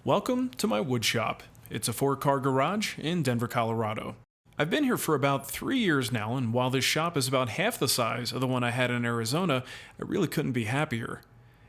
Welcome to my wood shop. It's a 4-car garage in Denver, Colorado. I've been here for about 3 years now, and while this shop is about half the size of the one I had in Arizona, I really couldn't be happier.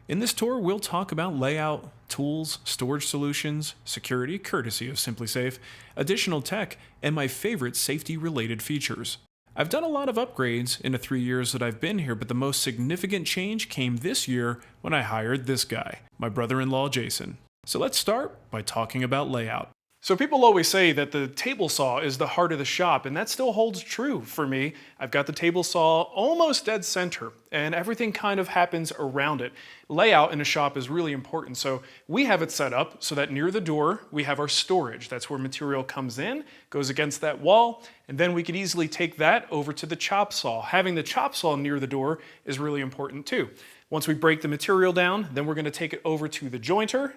In this tour, we'll talk about layout, tools, storage solutions, security, courtesy of SimpliSafe, additional tech, and my favorite safety-related features. I've done a lot of upgrades in the 3 years that I've been here, but the most significant change came this year when I hired this guy, my brother-in-law Jason. So let's start by talking about layout. So people always say that the table saw is the heart of the shop, and that still holds true for me. I've got the table saw almost dead center, and everything kind of happens around it. Layout in a shop is really important, so we have it set up so that near the door we have our storage. That's where material comes in, goes against that wall, and then we could easily take that over to the chop saw. Having the chop saw near the door is really important too. Once we break the material down, then we're going to take it over to the jointer,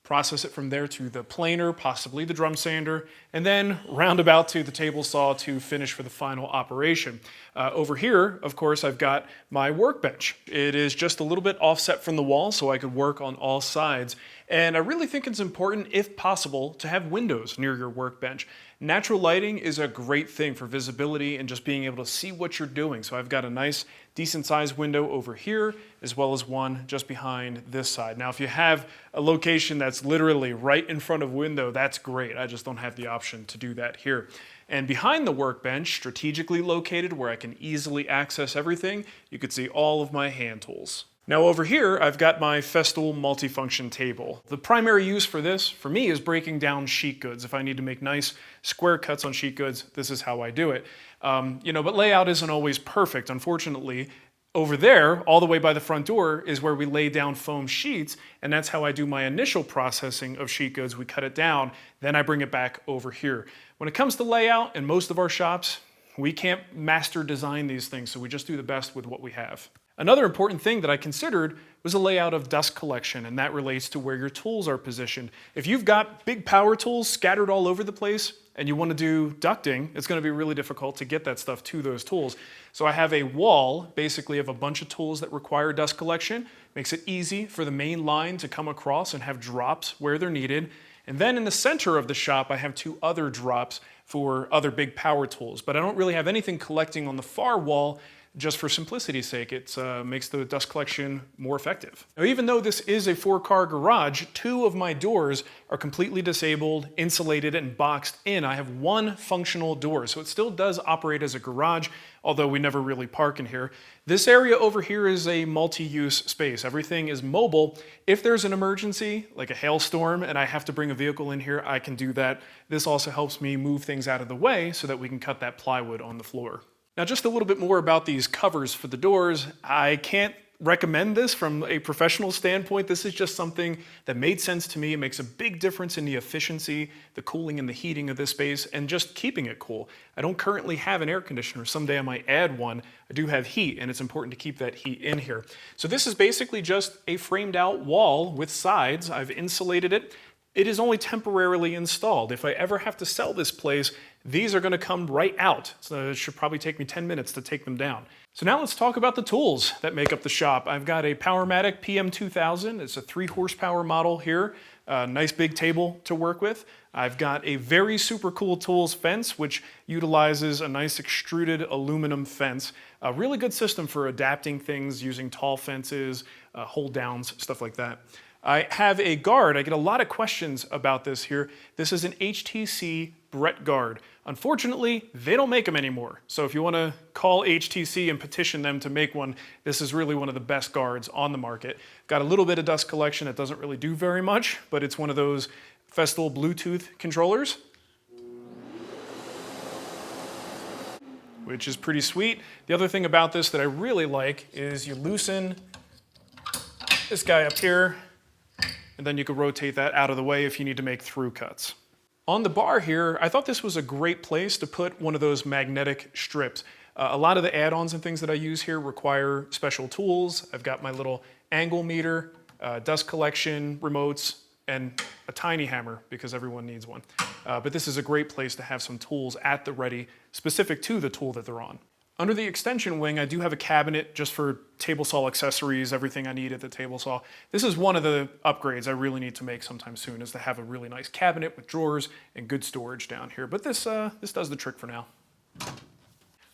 process it from there to the planer, possibly the drum sander, and then roundabout to the table saw to finish for the final operation. Over here, of course, I've got my workbench. It is just a little bit offset from the wall so I could work on all sides. And I really think it's important, if possible, to have windows near your workbench. Natural lighting is a great thing for visibility and just being able to see what you're doing. So I've got a nice, decent sized window over here, as well as one just behind this side. Now, if you have a location that's literally right in front of a window, that's great. I just don't have the option to do that here. And behind the workbench, strategically located where I can easily access everything, you can see all of my hand tools. Now over here, I've got my Festool multifunction table. The primary use for this, for me, is breaking down sheet goods. If I need to make nice square cuts on sheet goods, this is how I do it. But layout isn't always perfect, unfortunately. Over there, all the way by the front door, is where we lay down foam sheets, and that's how I do my initial processing of sheet goods. We cut it down, then I bring it back over here. When it comes to layout, in most of our shops, we can't master design these things, so we just do the best with what we have. Another important thing that I considered was a layout of dust collection, and that relates to where your tools are positioned. If you've got big power tools scattered all over the place and you want to do ducting, it's going to be really difficult to get that stuff to those tools. So I have a wall, basically, of a bunch of tools that require dust collection. Makes it easy for the main line to come across and have drops where they're needed. And then in the center of the shop, I have 2 other drops for other big power tools. But I don't really have anything collecting on the far wall. Just for simplicity's sake, it makes the dust collection more effective. Now, even though this is a 4-car garage, 2 of my doors are completely disabled, insulated, and boxed in. I have 1 functional door, so it still does operate as a garage, although we never really park in here. This area over here is a multi-use space. Everything is mobile. If there's an emergency, like a hailstorm, and I have to bring a vehicle in here, I can do that. This also helps me move things out of the way so that we can cut that plywood on the floor. Now, just a little bit more about these covers for the doors. I can't recommend this from a professional standpoint. This is just something that made sense to me. It makes a big difference in the efficiency, the cooling and the heating of this space, and just keeping it cool. I don't currently have an air conditioner. Someday I might add one. I do have heat, and it's important to keep that heat in here. So this is basically just a framed out wall with sides. I've insulated it. It is only temporarily installed. If I ever have to sell this place, these are going to come right out. So it should probably take me 10 minutes to take them down. So now let's talk about the tools that make up the shop. I've got a Powermatic PM2000. It's a 3 horsepower model here. Nice big table to work with. I've got a very super cool tools fence, which utilizes a nice extruded aluminum fence. A really good system for adapting things using tall fences, hold downs, stuff like that. I have a guard. I get a lot of questions about this here. This is an HTC Brett guard. Unfortunately, they don't make them anymore. So if you want to call HTC and petition them to make one, this is really one of the best guards on the market. Got a little bit of dust collection. It doesn't really do very much, but it's one of those Festool Bluetooth controllers, which is pretty sweet. The other thing about this that I really like is you loosen this guy up here, and then you can rotate that out of the way if you need to make through cuts. On the bar here, I thought this was a great place to put one of those magnetic strips. A lot of the add-ons and things that I use here require special tools. I've got my little angle meter, dust collection remotes, and a tiny hammer because everyone needs one. But this is a great place to have some tools at the ready, specific to the tool that they're on. Under the extension wing, I do have a cabinet just for table saw accessories, everything I need at the table saw. This is one of the upgrades I really need to make sometime soon, is to have a really nice cabinet with drawers and good storage down here. But this does the trick for now.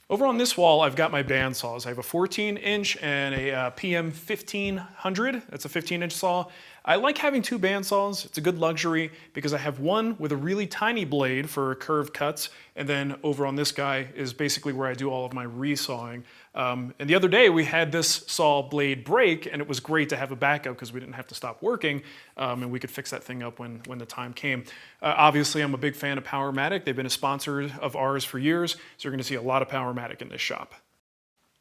Over on this wall, I've got my bandsaws. I have a 14-inch and a PM 1500. That's a 15-inch saw. I like having two bandsaws. It's a good luxury because I have one with a really tiny blade for curved cuts, and then over on this guy is basically where I do all of my resawing. And the other day we had this saw blade break, and it was great to have a backup because we didn't have to stop working, and we could fix that thing up when the time came. Obviously, I'm a big fan of Powermatic. They've been a sponsor of ours for years, so you're going to see a lot of Powermatic in this shop.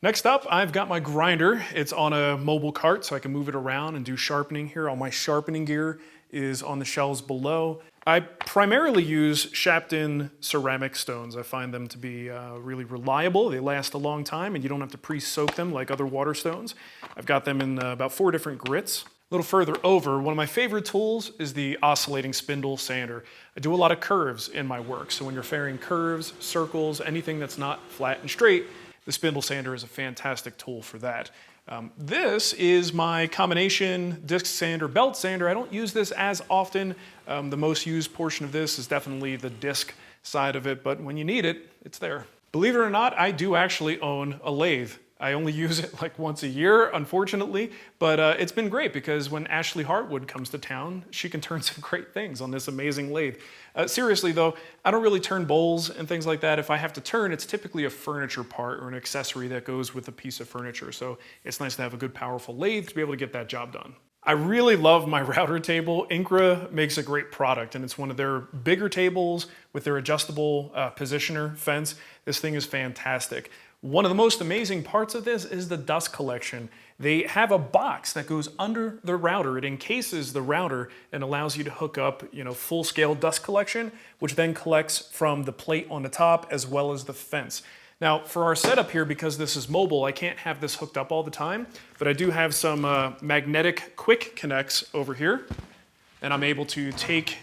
Next up, I've got my grinder. It's on a mobile cart, so I can move it around and do sharpening here. All my sharpening gear is on the shelves below. I primarily use Shapton ceramic stones. I find them to be really reliable. They last a long time, and you don't have to pre-soak them like other water stones. I've got them in about 4 different grits. A little further over, one of my favorite tools is the oscillating spindle sander. I do a lot of curves in my work, so when you're fairing curves, circles, anything that's not flat and straight, the spindle sander is a fantastic tool for that. This is my combination disc sander, belt sander. I don't use this as often. The most used portion of this is definitely the disc side of it, but when you need it, it's there. Believe it or not, I do actually own a lathe. I only use it like once a year, unfortunately, but it's been great because when Ashley Hartwood comes to town, she can turn some great things on this amazing lathe. Seriously though, I don't really turn bowls and things like that. If I have to turn, it's typically a furniture part or an accessory that goes with a piece of furniture, so it's nice to have a good, powerful lathe to be able to get that job done. I really love my router table. Incra makes a great product, and it's one of their bigger tables with their adjustable positioner fence. This thing is fantastic. One of the most amazing parts of this is the dust collection. They have a box that goes under the router. It encases the router and allows you to hook up, full-scale dust collection, which then collects from the plate on the top as well as the fence. Now, for our setup here, because this is mobile, I can't have this hooked up all the time, but I do have some magnetic quick connects over here, and I'm able to take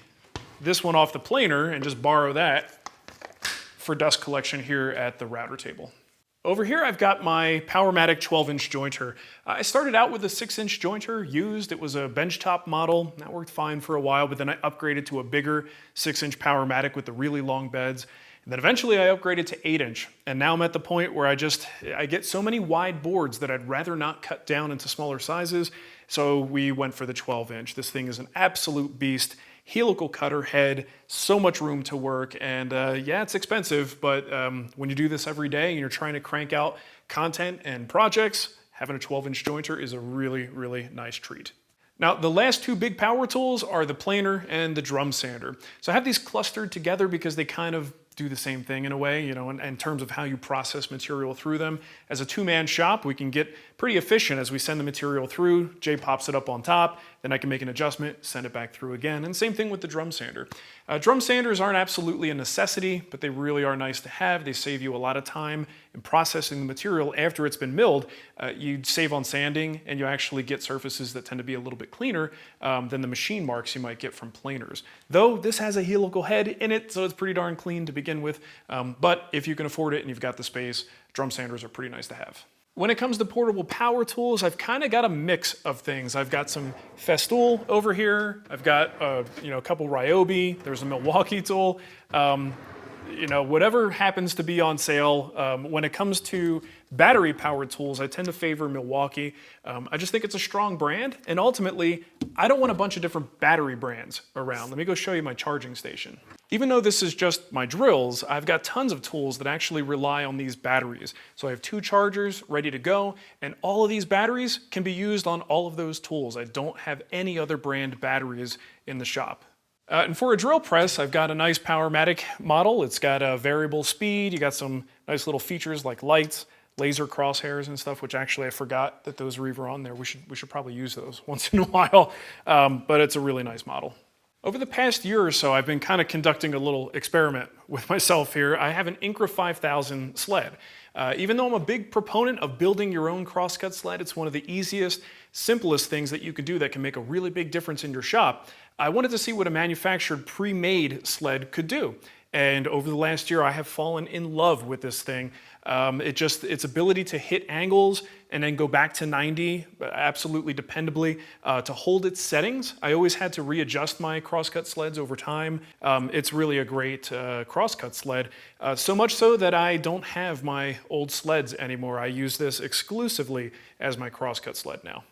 this one off the planer and just borrow that for dust collection here at the router table. Over here, I've got my Powermatic 12-inch jointer. I started out with a 6-inch jointer used. It was a benchtop model. That worked fine for a while, but then I upgraded to a bigger 6-inch Powermatic with the really long beds. And then eventually I upgraded to 8-inch. And now I'm at the point where I get so many wide boards that I'd rather not cut down into smaller sizes. So we went for the 12-inch. This thing is an absolute beast. Helical cutter head, so much room to work, and yeah, it's expensive, but when you do this every day and you're trying to crank out content and projects, having a 12-inch jointer is a really, really nice treat. Now, the last two big power tools are the planer and the drum sander. So I have these clustered together because they kind of do the same thing in a way, in terms of how you process material through them. As a two-man shop, we can get pretty efficient as we send the material through. Jay pops it up on top, then I can make an adjustment, send it back through again, and same thing with the drum sander. Drum sanders aren't absolutely a necessity, but they really are nice to have. They save you a lot of time in processing the material after it's been milled. You save on sanding, and you actually get surfaces that tend to be a little bit cleaner than the machine marks you might get from planers. Though this has a helical head in it, so it's pretty darn clean to begin with, but if you can afford it and you've got the space, drum sanders are pretty nice to have. When it comes to portable power tools, I've kind of got a mix of things. I've got some Festool over here. I've got a couple Ryobi. There's a Milwaukee tool. Whatever happens to be on sale. When it comes to battery powered tools, I tend to favor Milwaukee. I just think it's a strong brand, and ultimately, I don't want a bunch of different battery brands around. Let me go show you my charging station. Even though this is just my drills, I've got tons of tools that actually rely on these batteries. So I have 2 chargers ready to go, and all of these batteries can be used on all of those tools. I don't have any other brand batteries in the shop. And for a drill press, I've got a nice Powermatic model. It's got a variable speed. You got some nice little features like lights, laser crosshairs and stuff, which actually I forgot that those were even on there. We should probably use those once in a while, but it's a really nice model. Over the past year or so, I've been kind of conducting a little experiment with myself here. I have an Incra 5000 sled. Even though I'm a big proponent of building your own crosscut sled, it's one of the easiest, simplest things that you can do that can make a really big difference in your shop. I wanted to see what a manufactured pre-made sled could do. And over the last year, I have fallen in love with this thing. Its ability to hit angles and then go back to 90, absolutely dependably, to hold its settings. I always had to readjust my crosscut sleds over time. It's really a great crosscut sled, so much so that I don't have my old sleds anymore. I use this exclusively as my crosscut sled now.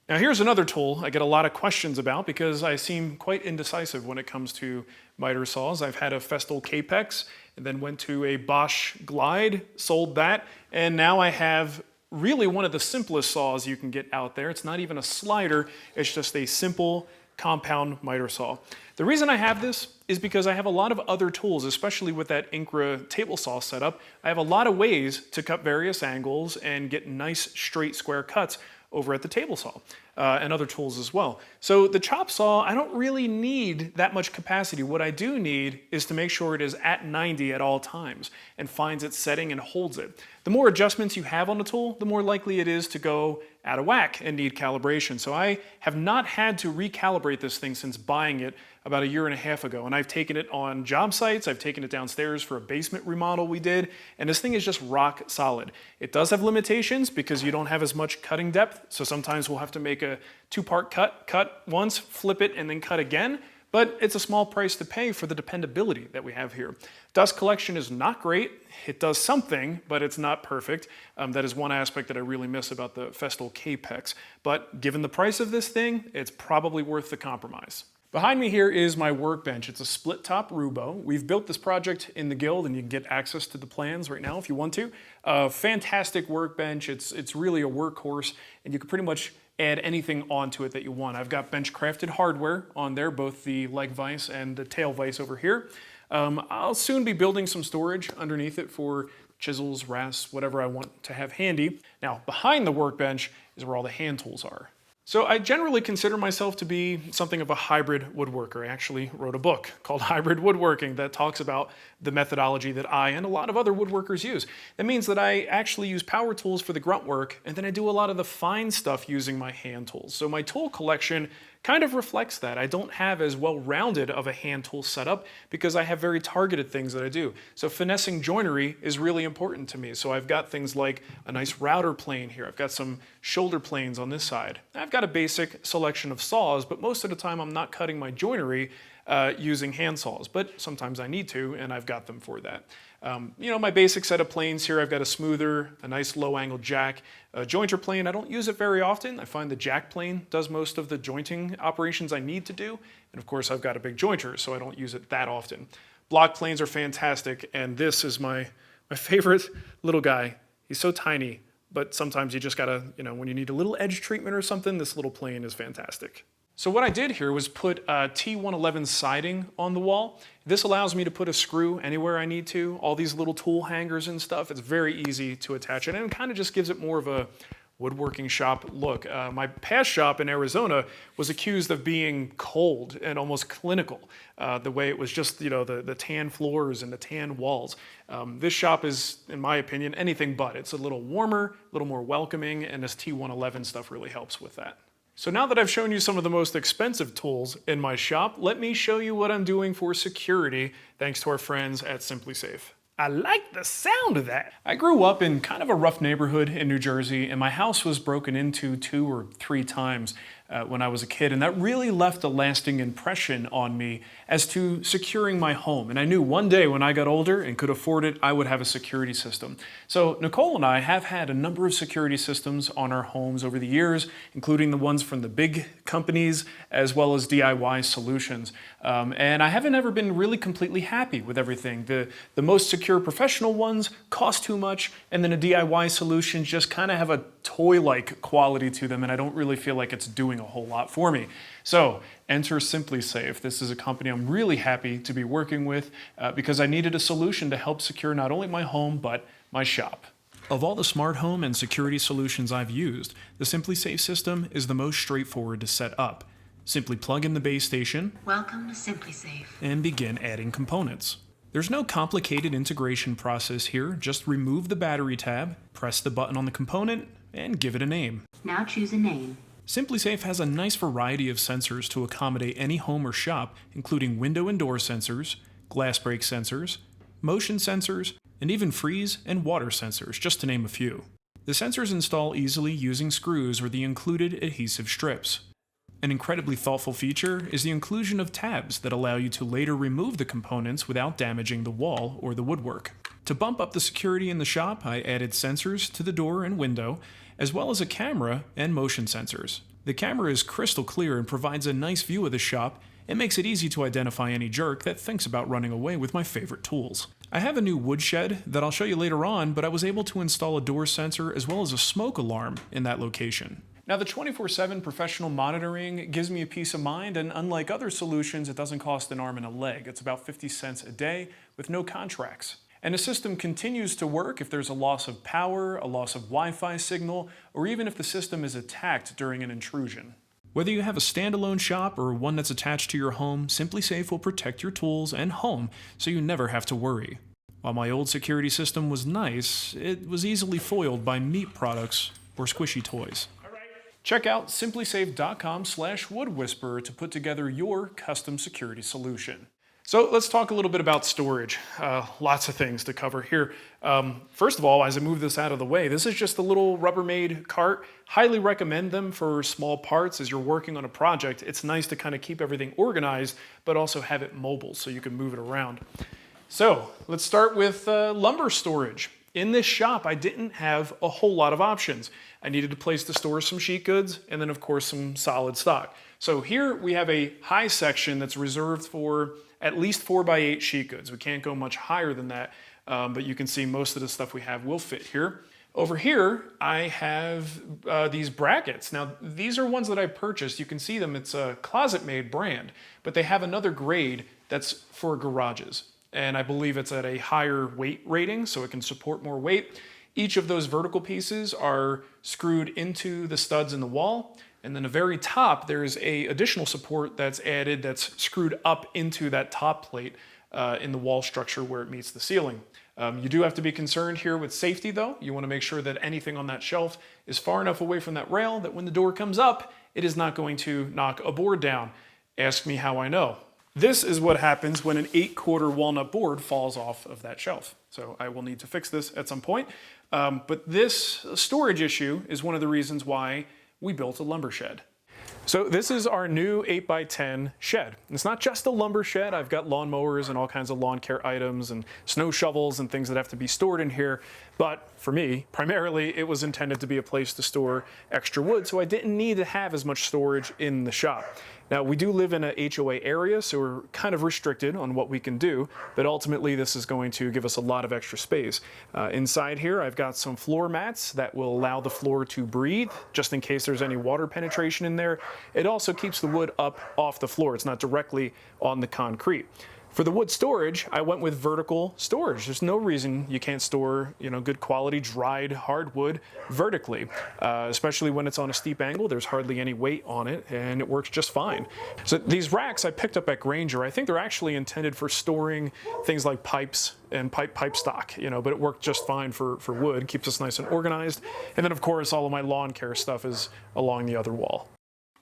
Now here's another tool I get a lot of questions about because I seem quite indecisive when it comes to miter saws. I've had a Festool Capex and then went to a Bosch Glide, sold that, and now I have really one of the simplest saws you can get out there. It's not even a slider, it's just a simple compound miter saw. The reason I have this is because I have a lot of other tools, especially with that Incra table saw setup. I have a lot of ways to cut various angles and get nice straight square cuts over at the table saw and other tools as well. So the chop saw, I don't really need that much capacity. What I do need is to make sure it is at 90 at all times and finds its setting and holds it. The more adjustments you have on the tool, the more likely it is to go out of whack and need calibration. So I have not had to recalibrate this thing since buying it about a year and a half ago. And I've taken it on job sites, I've taken it downstairs for a basement remodel we did, and this thing is just rock solid. It does have limitations because you don't have as much cutting depth, so sometimes we'll have to make a two-part cut once, flip it, and then cut again. But it's a small price to pay for the dependability that we have here. Dust collection is not great. It does something, but it's not perfect. That is one aspect that I really miss about the Festool Capex. But given the price of this thing, it's probably worth the compromise. Behind me here is my workbench. It's a split top Rubo. We've built this project in the Guild and you can get access to the plans right now if you want to. Fantastic workbench. It's really a workhorse and you can pretty much add anything onto it that you want. I've got bench crafted hardware on there, both the leg vise and the tail vise over here. I'll soon be building some storage underneath it for chisels, rasps, whatever I want to have handy. Now, behind the workbench is where all the hand tools are. So I generally consider myself to be something of a hybrid woodworker. I actually wrote a book called Hybrid Woodworking that talks about the methodology that I and a lot of other woodworkers use. That means that I actually use power tools for the grunt work, and then I do a lot of the fine stuff using my hand tools. So my tool collection kind of reflects that. I don't have as well-rounded of a hand tool setup because I have very targeted things that I do. So finessing joinery is really important to me. So I've got things like a nice router plane here. I've got some shoulder planes on this side. I've got a basic selection of saws, but most of the time I'm not cutting my joinery using hand saws, but sometimes I need to, and I've got them for that. You know, my basic set of planes here, I've got a smoother, a nice low angle jack, a jointer plane. I don't use it very often. I find the jack plane does most of the jointing operations I need to do. And of course, I've got a big jointer, so I don't use it that often. Block planes are fantastic, and this is my favorite little guy. He's so tiny, but sometimes you just gotta, you know, when you need a little edge treatment or something, this little plane is fantastic. So what I did here was put T111 siding on the wall. This allows me to put a screw anywhere I need to, all these little tool hangers and stuff. It's very easy to attach it, and it kind of just gives it more of a woodworking shop look. My past shop in Arizona was accused of being cold and almost clinical, the way it was just, you know, the tan floors and the tan walls. This shop is, in my opinion, anything but. It's a little warmer, a little more welcoming, and this T111 stuff really helps with that. So now that I've shown you some of the most expensive tools in my shop, let me show you what I'm doing for security, thanks to our friends at Simply Safe. I like the sound of that. I grew up in kind of a rough neighborhood in New Jersey, and my house was broken into 2 or 3 times when I was a kid, and that really left a lasting impression on me as to securing my home. And I knew one day when I got older and could afford it, I would have a security system. So Nicole and I have had a number of security systems on our homes over the years, including the ones from the big companies as well as DIY solutions. And I haven't ever been really completely happy with everything. The most secure professional ones cost too much, and then a DIY solution just kind of have a toy-like quality to them, and I don't really feel like it's doing a whole lot for me. So enter Simply Safe. This is a company I'm really happy to be working with because I needed a solution to help secure not only my home, but my shop. Of all the smart home and security solutions I've used, the Simply Safe system is the most straightforward to set up. Simply plug in the base station. Welcome to Simply Safe. And begin adding components. There's no complicated integration process here. Just remove the battery tab, press the button on the component, and give it a name. Now choose a name. Simply Safe has a nice variety of sensors to accommodate any home or shop, including window and door sensors, glass break sensors, motion sensors, and even freeze and water sensors, just to name a few. The sensors install easily using screws or the included adhesive strips. An incredibly thoughtful feature is the inclusion of tabs that allow you to later remove the components without damaging the wall or the woodwork. To bump up the security in the shop, I added sensors to the door and window, as well as a camera and motion sensors. The camera is crystal clear and provides a nice view of the shop. It makes it easy to identify any jerk that thinks about running away with my favorite tools. I have a new wood shed that I'll show you later on, but I was able to install a door sensor as well as a smoke alarm in that location. Now, the 24/7 professional monitoring gives me a peace of mind, and unlike other solutions, it doesn't cost an arm and a leg. It's about 50 cents a day with no contracts. And the system continues to work if there's a loss of power, a loss of Wi-Fi signal, or even if the system is attacked during an intrusion. Whether you have a standalone shop or one that's attached to your home, SimpliSafe will protect your tools and home so you never have to worry. While my old security system was nice, it was easily foiled by meat products or squishy toys. Check out simplisafe.com/woodwhisperer to put together your custom security solution. So let's talk a little bit about storage. Lots of things to cover here. First of all, as I move this out of the way, this is just a little Rubbermaid cart. Highly recommend them for small parts as you're working on a project. It's nice to kind of keep everything organized, but also have it mobile so you can move it around. So let's start with lumber storage. In this shop, I didn't have a whole lot of options. I needed a place to store some sheet goods and then of course some solid stock. So here we have a high section that's reserved for at least 4x8 sheet goods. We can't go much higher than that, but you can see most of the stuff we have will fit here. Over here, I have these brackets. Now, these are ones that I purchased. You can see them, it's a closet-made brand, but they have another grade that's for garages. And I believe it's at a higher weight rating, so it can support more weight. Each of those vertical pieces are screwed into the studs in the wall. And then the very top, there's a additional support that's added that's screwed up into that top plate in the wall structure where it meets the ceiling. You do have to be concerned here with safety though. You want to make sure that anything on that shelf is far enough away from that rail that when the door comes up, it is not going to knock a board down. Ask me how I know. This is what happens when an 8-quarter walnut board falls off of that shelf. So I will need to fix this at some point. But this storage issue is one of the reasons why we built a lumber shed. So this is our new 8x10 shed. It's not just a lumber shed. I've got lawnmowers and all kinds of lawn care items and snow shovels and things that have to be stored in here. But for me, primarily, it was intended to be a place to store extra wood, so I didn't need to have as much storage in the shop. Now, we do live in a HOA area, so we're kind of restricted on what we can do, but ultimately this is going to give us a lot of extra space. Inside here, I've got some floor mats that will allow the floor to breathe, just in case there's any water penetration in there. It also keeps the wood up off the floor. It's not directly on the concrete. For the wood storage, I went with vertical storage. There's no reason you can't store, good quality dried hardwood vertically, especially when it's on a steep angle. There's hardly any weight on it, and it works just fine. So these racks I picked up at Grainger. I think they're actually intended for storing things like pipes and pipe stock, but it worked just fine for wood. Keeps us nice and organized. And then, of course, all of my lawn care stuff is along the other wall.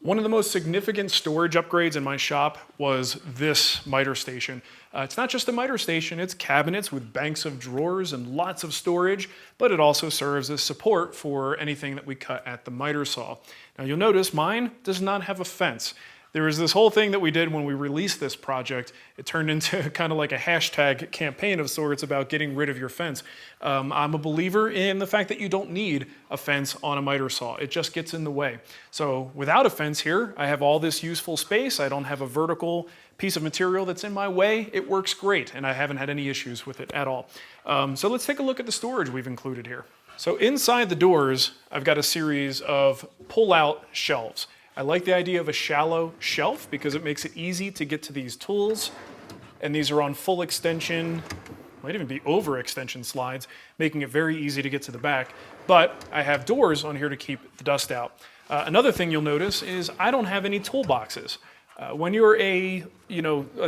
One of the most significant storage upgrades in my shop was this miter station. It's not just a miter station, it's cabinets with banks of drawers and lots of storage, but it also serves as support for anything that we cut at the miter saw. Now you'll notice mine does not have a fence. There was this whole thing that we did when we released this project. It turned into kind of like a hashtag campaign of sorts about getting rid of your fence. I'm a believer in the fact that you don't need a fence on a miter saw. It just gets in the way. So without a fence here, I have all this useful space. I don't have a vertical piece of material that's in my way. It works great, and I haven't had any issues with it at all. So let's take a look at the storage we've included here. So inside the doors, I've got a series of pull-out shelves. I like the idea of a shallow shelf because it makes it easy to get to these tools. And these are on full extension, might even be over extension slides, making it very easy to get to the back. But I have doors on here to keep the dust out. Another thing you'll notice is I don't have any toolboxes. When you're a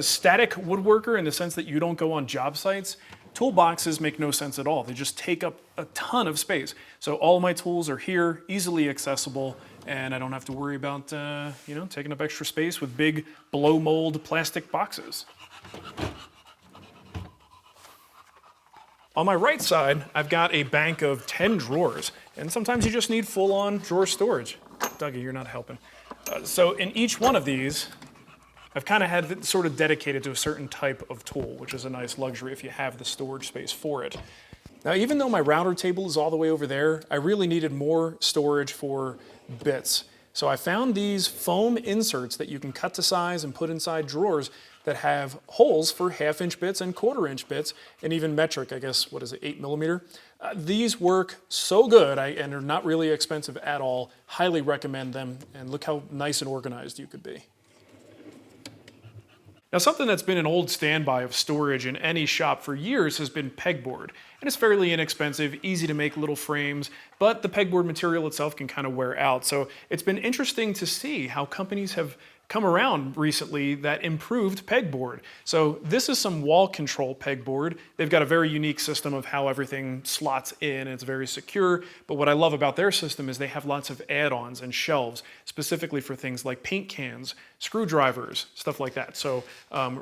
static woodworker in the sense that you don't go on job sites, toolboxes make no sense at all. They just take up a ton of space. So all of my tools are here, easily accessible, and I don't have to worry about taking up extra space with big blow mold plastic boxes. On my right side, I've got a bank of 10 drawers, and sometimes you just need full-on drawer storage. Dougie, you're not helping. So in each one of these, I've kind of had it sort of dedicated to a certain type of tool, which is a nice luxury if you have the storage space for it. Now, even though my router table is all the way over there, I really needed more storage for bits. So I found these foam inserts that you can cut to size and put inside drawers that have holes for 1/2-inch bits and 1/4-inch bits, and even metric, I guess, what is it, 8mm? These work so good, and are not really expensive at all. Highly recommend them, and look how nice and organized you could be. Now, something that's been an old standby of storage in any shop for years has been pegboard. And it's fairly inexpensive, easy to make little frames, but the pegboard material itself can kind of wear out. So it's been interesting to see how companies have come around recently that improved pegboard. So this is some wall control pegboard. They've got a very unique system of how everything slots in, and it's very secure. But what I love about their system is they have lots of add-ons and shelves, specifically for things like paint cans, screwdrivers, stuff like that. So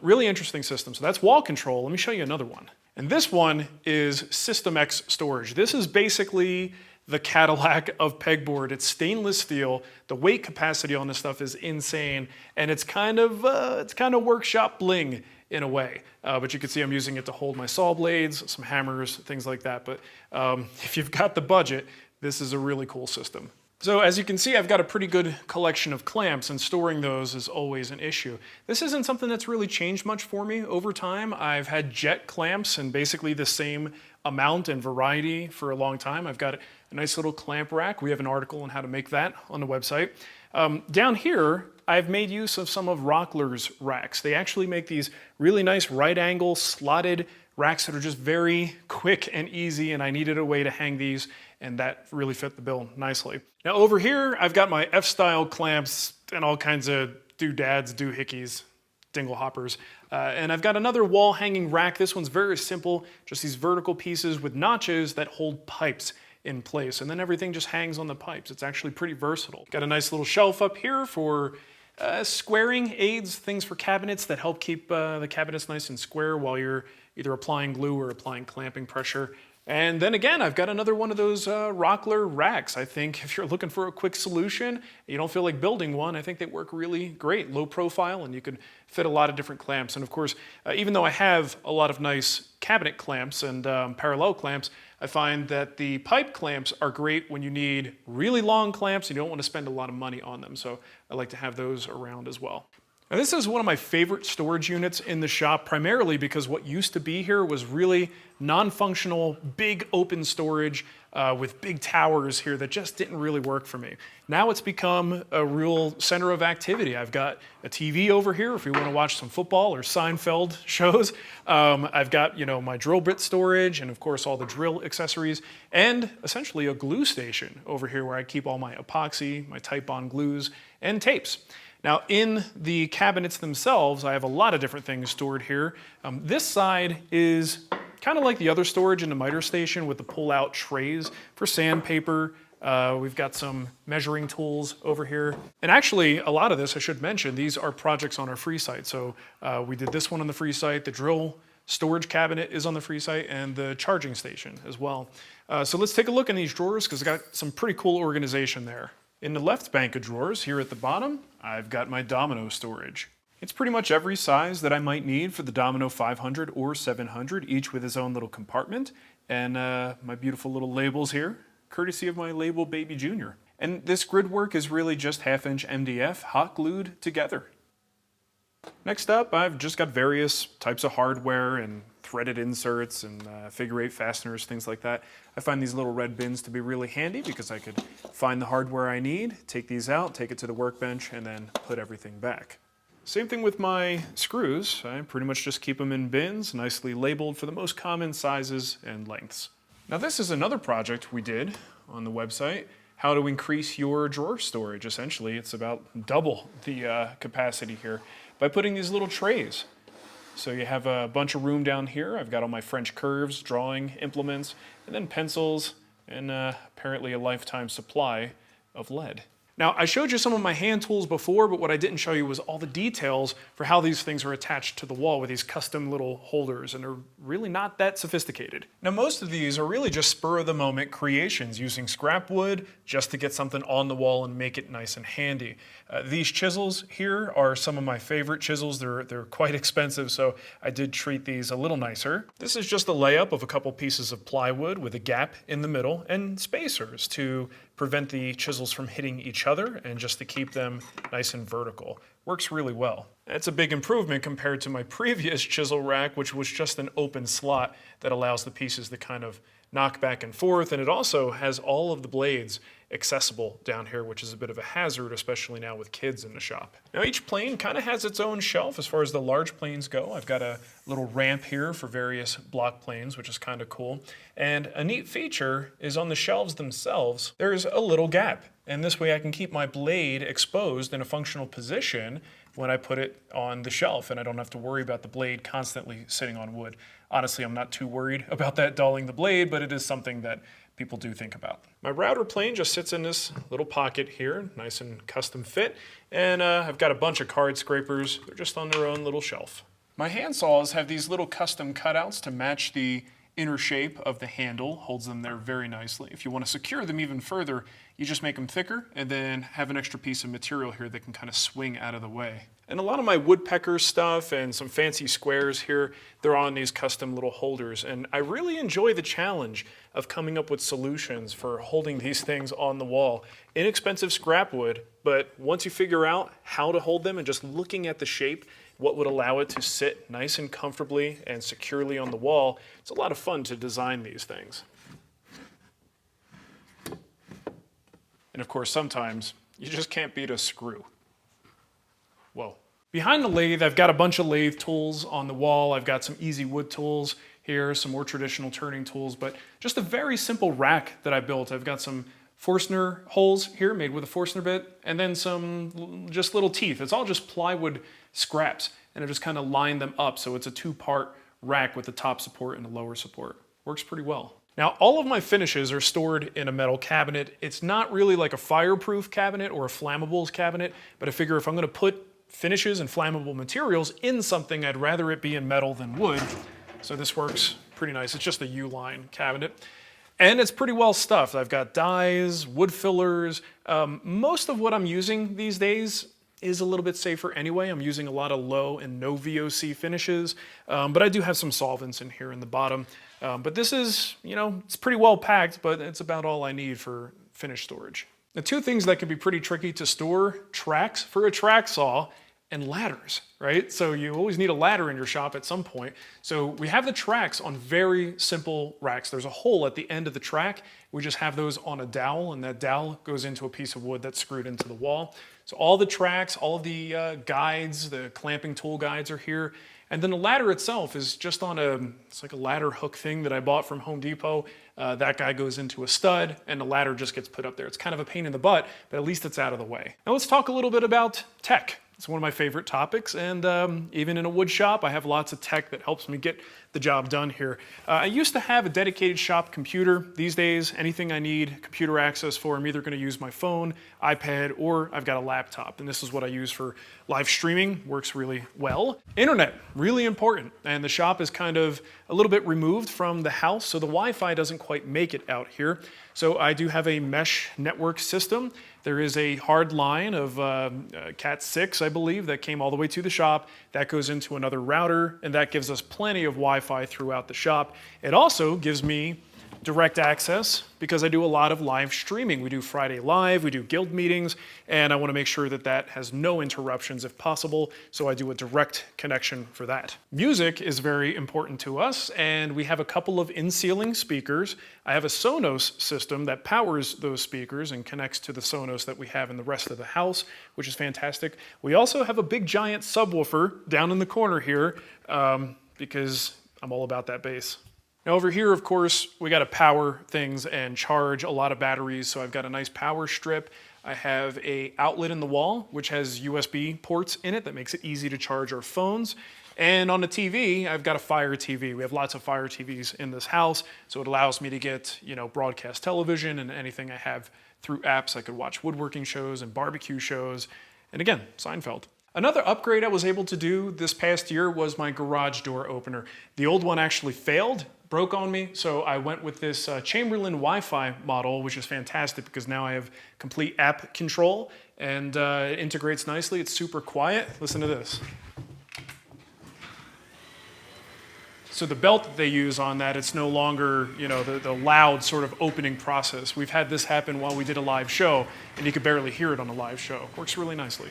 really interesting system. So that's wall control. Let me show you another one. And this one is System X storage. This is basically the Cadillac of pegboard. It's stainless steel. The weight capacity on this stuff is insane, and it's kind of workshop bling in a way. But you can see I'm using it to hold my saw blades, some hammers, things like that. But if you've got the budget, this is a really cool system. So as you can see, I've got a pretty good collection of clamps, and storing those is always an issue. This isn't something that's really changed much for me over time. I've had jet clamps and basically the same amount and variety for a long time. I've got a nice little clamp rack. We have an article on how to make that on the website. Down here, I've made use of some of Rockler's racks. They actually make these really nice right angle slotted racks that are just very quick and easy, and I needed a way to hang these, and that really fit the bill nicely. Now over here, I've got my F-style clamps and all kinds of doodads, doohickeys, dingle hoppers. And I've got another wall hanging rack. This one's very simple, just these vertical pieces with notches that hold pipes in place, and then everything just hangs on the pipes. It's actually pretty versatile. Got a nice little shelf up here for squaring aids, things for cabinets that help keep the cabinets nice and square while you're either applying glue or applying clamping pressure. And then again, I've got another one of those Rockler racks. I think if you're looking for a quick solution, you don't feel like building one, I think they work really great, low profile, and you can fit a lot of different clamps. And of course, even though I have a lot of nice cabinet clamps and parallel clamps, I find that the pipe clamps are great when you need really long clamps and you don't want to spend a lot of money on them. So I like to have those around as well. Now, this is one of my favorite storage units in the shop, primarily because what used to be here was really non-functional, big open storage with big towers here that just didn't really work for me. Now it's become a real center of activity. I've got a TV over here if you want to watch some football or Seinfeld shows. I've got, my drill bit storage and of course all the drill accessories, and essentially a glue station over here where I keep all my epoxy, my Titebond glues, and tapes. Now in the cabinets themselves, I have a lot of different things stored here. This side is kind of like the other storage in the miter station with the pull-out trays for sandpaper. We've got some measuring tools over here. And actually, a lot of this, I should mention, these are projects on our free site. So we did this one on the free site, the drill storage cabinet is on the free site, and the charging station as well. So let's take a look in these drawers because I've got some pretty cool organization there. In the left bank of drawers, here at the bottom, I've got my domino storage. It's pretty much every size that I might need for the Domino 500 or 700, each with its own little compartment. And my beautiful little labels here, courtesy of my label Baby Junior. And this grid work is really just 1/2-inch MDF hot glued together. Next up, I've just got various types of hardware and threaded inserts and figure-8 fasteners, things like that. I find these little red bins to be really handy because I could find the hardware I need, take these out, take it to the workbench, and then put everything back. Same thing with my screws. I pretty much just keep them in bins, nicely labeled for the most common sizes and lengths. Now this is another project we did on the website, how to increase your drawer storage. Essentially, it's about double the capacity here by putting these little trays. So you have a bunch of room down here. I've got all my French curves, drawing implements, and then pencils, and apparently a lifetime supply of lead. Now, I showed you some of my hand tools before, but what I didn't show you was all the details for how these things are attached to the wall with these custom little holders, and they're really not that sophisticated. Now, most of these are really just spur-of-the-moment creations using scrap wood just to get something on the wall and make it nice and handy. These chisels here are some of my favorite chisels. They're quite expensive, so I did treat these a little nicer. This is just a layup of a couple pieces of plywood with a gap in the middle and spacers to prevent the chisels from hitting each other and just to keep them nice and vertical. Works really well. That's a big improvement compared to my previous chisel rack, which was just an open slot that allows the pieces to kind of knock back and forth, and it also has all of the blades accessible down here, which is a bit of a hazard, especially now with kids in the shop. Now each plane kind of has its own shelf as far as the large planes go. I've got a little ramp here for various block planes, which is kind of cool. And a neat feature is on the shelves themselves, there's a little gap. And this way I can keep my blade exposed in a functional position when I put it on the shelf, and I don't have to worry about the blade constantly sitting on wood. Honestly, I'm not too worried about that dulling the blade, but it is something that people do think about. My router plane just sits in this little pocket here, nice and custom fit, and I've got a bunch of card scrapers. They're just on their own little shelf. My hand saws have these little custom cutouts to match the inner shape of the handle, holds them there very nicely. If you want to secure them even further, you just make them thicker and then have an extra piece of material here that can kind of swing out of the way. And a lot of my woodpecker stuff and some fancy squares here, they're on these custom little holders. And I really enjoy the challenge of coming up with solutions for holding these things on the wall. Inexpensive scrap wood, but once you figure out how to hold them and just looking at the shape, what would allow it to sit nice and comfortably and securely on the wall, it's a lot of fun to design these things. And of course, sometimes you just can't beat a screw. Whoa. Behind the lathe, I've got a bunch of lathe tools on the wall. I've got some easy wood tools here, some more traditional turning tools, but just a very simple rack that I built. I've got some Forstner holes here made with a Forstner bit, and then some just little teeth. It's all just plywood scraps, and I just kind of line them up so it's a two-part rack with the top support and the lower support. Works pretty well. Now, all of my finishes are stored in a metal cabinet. It's not really like a fireproof cabinet or a flammables cabinet, but I figure if I'm going to put finishes and flammable materials in something, I'd rather it be in metal than wood. So this works pretty nice. It's just a U-line cabinet. And it's pretty well stuffed. I've got dies, wood fillers. Most of what I'm using these days is a little bit safer anyway. I'm using a lot of low and no VOC finishes, but I do have some solvents in here in the bottom. But this is, it's pretty well packed, but it's about all I need for finished storage. The two things that can be pretty tricky to store: tracks for a track saw and ladders, right? So you always need a ladder in your shop at some point. So we have the tracks on very simple racks. There's a hole at the end of the track. We just have those on a dowel, and that dowel goes into a piece of wood that's screwed into the wall. So all the tracks, all of the guides, the clamping tool guides are here. And then the ladder itself is just on it's like a ladder hook thing that I bought from Home Depot. That guy goes into a stud and the ladder just gets put up there. It's kind of a pain in the butt, but at least it's out of the way. Now let's talk a little bit about tech. It's one of my favorite topics, and even in a wood shop, I have lots of tech that helps me get the job done here. I used to have a dedicated shop computer. These days, anything I need computer access for, I'm either going to use my phone, iPad, or I've got a laptop, and this is what I use for live streaming. Works really well. Internet, really important, and the shop is kind of a little bit removed from the house, so the Wi-Fi doesn't quite make it out here. So I do have a mesh network system. There is a hard line of Cat 6, I believe, that came all the way to the shop. That goes into another router, and that gives us plenty of Wi-Fi throughout the shop. It also gives me direct access because I do a lot of live streaming. We do Friday Live, we do guild meetings, and I want to make sure that that has no interruptions if possible, so I do a direct connection for that. Music is very important to us, and we have a couple of in-ceiling speakers. I have a Sonos system that powers those speakers and connects to the Sonos that we have in the rest of the house, which is fantastic. We also have a big giant subwoofer down in the corner here because I'm all about that bass. Now over here, of course, we got to power things and charge a lot of batteries, so I've got a nice power strip. I have an outlet in the wall, which has USB ports in it that makes it easy to charge our phones. And on the TV, I've got a Fire TV. We have lots of Fire TVs in this house, so it allows me to get, broadcast television and anything I have through apps I could watch woodworking shows and barbecue shows, and again, Seinfeld. Another upgrade I was able to do this past year was my garage door opener. The old one actually failed, broke on me, so I went with this Chamberlain Wi-Fi model, which is fantastic because now I have complete app control, and it integrates nicely. It's super quiet. Listen to this. So the belt that they use on that, it's no longer, you know, the loud sort of opening process. We've had this happen while we did a live show, and you could barely hear it on a live show. Works really nicely.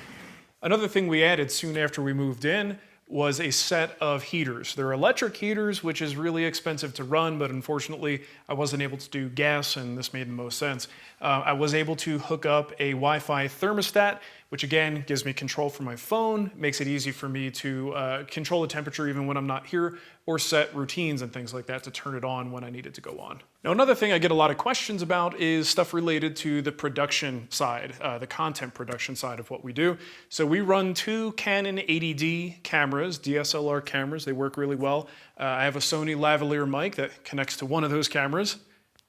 Another thing we added soon after we moved in was a set of heaters. They're electric heaters, which is really expensive to run, but unfortunately I wasn't able to do gas, and this made the most sense. I was able to hook up a Wi-Fi thermostat, which again gives me control from my phone, makes it easy for me to control the temperature even when I'm not here, or set routines and things like that to turn it on when I need it to go on. Now, another thing I get a lot of questions about is stuff related to the production side, the content production side of what we do. So we run 2 Canon 80D cameras, DSLR cameras. They work really well. I have a Sony lavalier mic that connects to one of those cameras.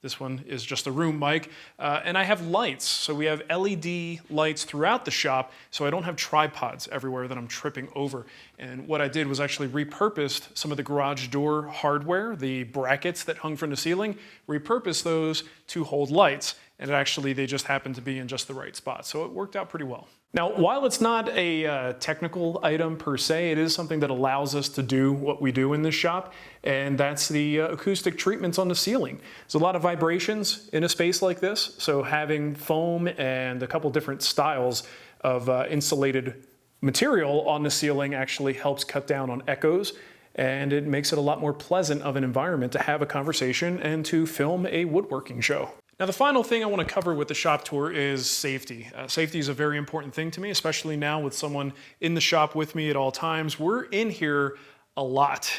This one is just a room mic. And I have lights. So we have LED lights throughout the shop, so I don't have tripods everywhere that I'm tripping over. And what I did was actually repurposed some of the garage door hardware, the brackets that hung from the ceiling, repurposed those to hold lights. And they just happened to be in just the right spot. So it worked out pretty well. Now, while it's not a technical item per se, it is something that allows us to do what we do in this shop, and that's the acoustic treatments on the ceiling. There's a lot of vibrations in a space like this, so having foam and a couple different styles of insulated material on the ceiling actually helps cut down on echoes, and it makes it a lot more pleasant of an environment to have a conversation and to film a woodworking show. Now, the final thing I want to cover with the shop tour is safety. Safety is a very important thing to me, especially now with someone in the shop with me at all times. We're in here a lot.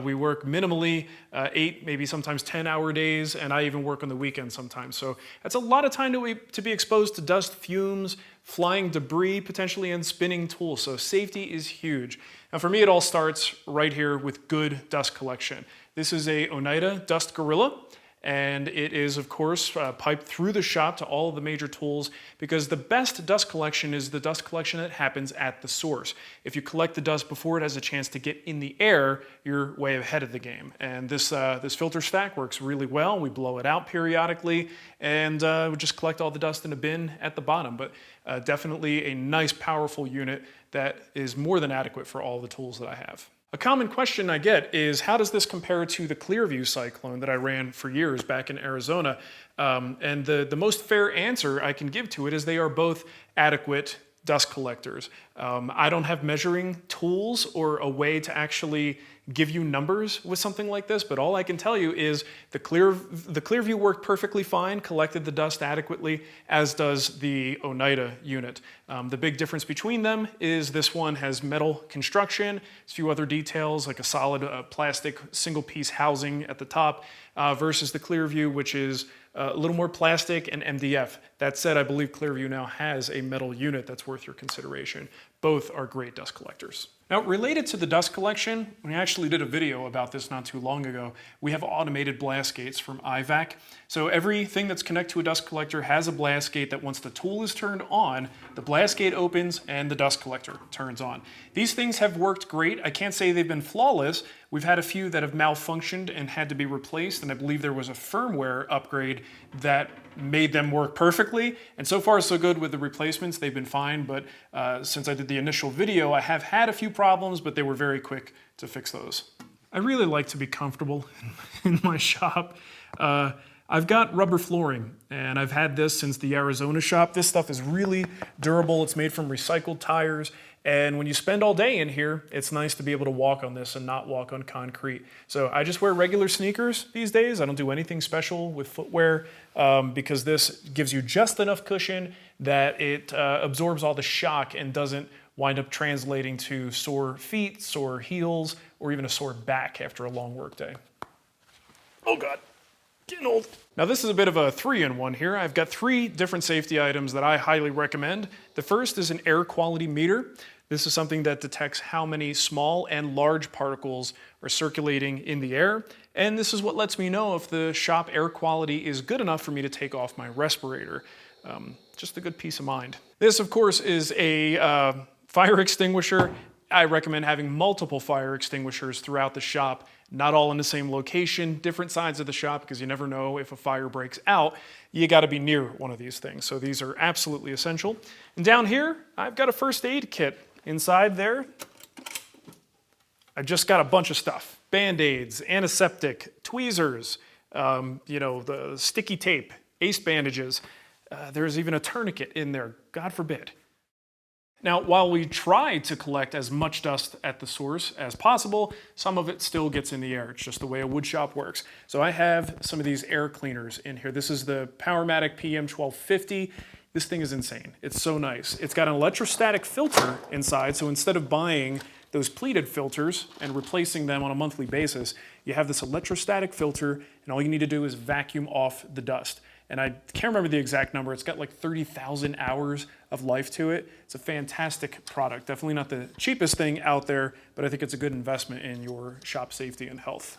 We work minimally 8, maybe sometimes 10-hour days, and I even work on the weekends sometimes. So that's a lot of time to be exposed to dust, fumes, flying debris potentially, and spinning tools. So safety is huge. Now, for me, it all starts right here with good dust collection. This is a Oneida Dust Gorilla. And it is, of course, piped through the shop to all of the major tools, because the best dust collection is the dust collection that happens at the source. If you collect the dust before it has a chance to get in the air, you're way ahead of the game. And this filter stack works really well. We blow it out periodically, and we just collect all the dust in a bin at the bottom. But definitely a nice, powerful unit that is more than adequate for all the tools that I have. A common question I get is, how does this compare to the Clearview Cyclone that I ran for years back in Arizona? And the most fair answer I can give to it is they are both adequate dust collectors. I don't have measuring tools or a way to actually give you numbers with something like this, but all I can tell you is the Clearview worked perfectly fine, collected the dust adequately, as does the Oneida unit. The big difference between them is this one has metal construction, a few other details like a solid plastic single-piece housing at the top, versus the Clearview, which is a little more plastic and MDF. That said, I believe Clearview now has a metal unit that's worth your consideration. Both are great dust collectors. Now, related to the dust collection, we actually did a video about this not too long ago. We have automated blast gates from IVAC. So everything that's connected to a dust collector has a blast gate that once the tool is turned on, the blast gate opens and the dust collector turns on. These things have worked great. I can't say they've been flawless. We've had a few that have malfunctioned and had to be replaced, and I believe there was a firmware upgrade that made them work perfectly. And so far, so good with the replacements. They've been fine, but since I did the initial video, I have had a few problems, but they were very quick to fix those. I really like to be comfortable in my shop. I've got rubber flooring, and I've had this since the Arizona shop. This stuff is really durable. It's made from recycled tires, and when you spend all day in here, it's nice to be able to walk on this and not walk on concrete. So I just wear regular sneakers these days. I don't do anything special with footwear because this gives you just enough cushion that it absorbs all the shock and doesn't wind up translating to sore feet, sore heels, or even a sore back after a long work day. Oh God. Getting old. Now this is a bit of a 3-in-1 here. I've got 3 different safety items that I highly recommend. The first is an air quality meter. This is something that detects how many small and large particles are circulating in the air. And this is what lets me know if the shop air quality is good enough for me to take off my respirator. Just a good peace of mind. This, of course, is a fire extinguisher. I recommend having multiple fire extinguishers throughout the shop, not all in the same location, different sides of the shop, because you never know if a fire breaks out. You got to be near one of these things. So these are absolutely essential. And down here, I've got a first aid kit. Inside there, I've just got a bunch of stuff. Band-aids, antiseptic, tweezers, the sticky tape, ace bandages. There's even a tourniquet in there, God forbid. Now, while we try to collect as much dust at the source as possible, some of it still gets in the air. It's just the way a wood shop works. So I have some of these air cleaners in here. This is the Powermatic PM1250. This thing is insane. It's so nice. It's got an electrostatic filter inside, so instead of buying those pleated filters and replacing them on a monthly basis, you have this electrostatic filter, and all you need to do is vacuum off the dust. And I can't remember the exact number. It's got like 30,000 hours of life to it. It's a fantastic product. Definitely not the cheapest thing out there, but I think it's a good investment in your shop safety and health.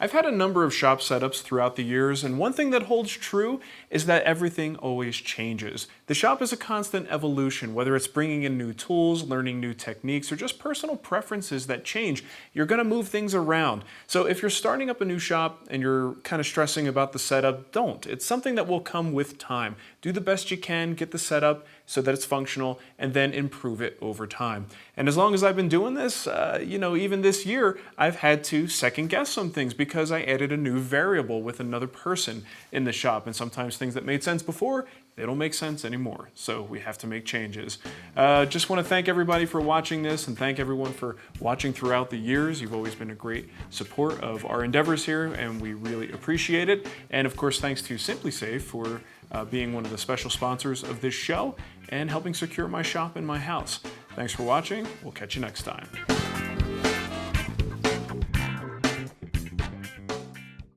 I've had a number of shop setups throughout the years, and one thing that holds true is that everything always changes. The shop is a constant evolution, whether it's bringing in new tools, learning new techniques, or just personal preferences that change. You're going to move things around. So if you're starting up a new shop and you're kind of stressing about the setup, don't. It's something that will come with time. Do the best you can, get the setup so that it's functional, and then improve it over time. And as long as I've been doing this, even this year, I've had to second guess some things because I added a new variable with another person in the shop. And sometimes things that made sense before, they don't make sense anymore. So we have to make changes. Just want to thank everybody for watching this and thank everyone for watching throughout the years. You've always been a great support of our endeavors here, and we really appreciate it. And of course, thanks to SimpliSafe for being one of the special sponsors of this show and helping secure my shop and my house. Thanks for watching. We'll catch you next time.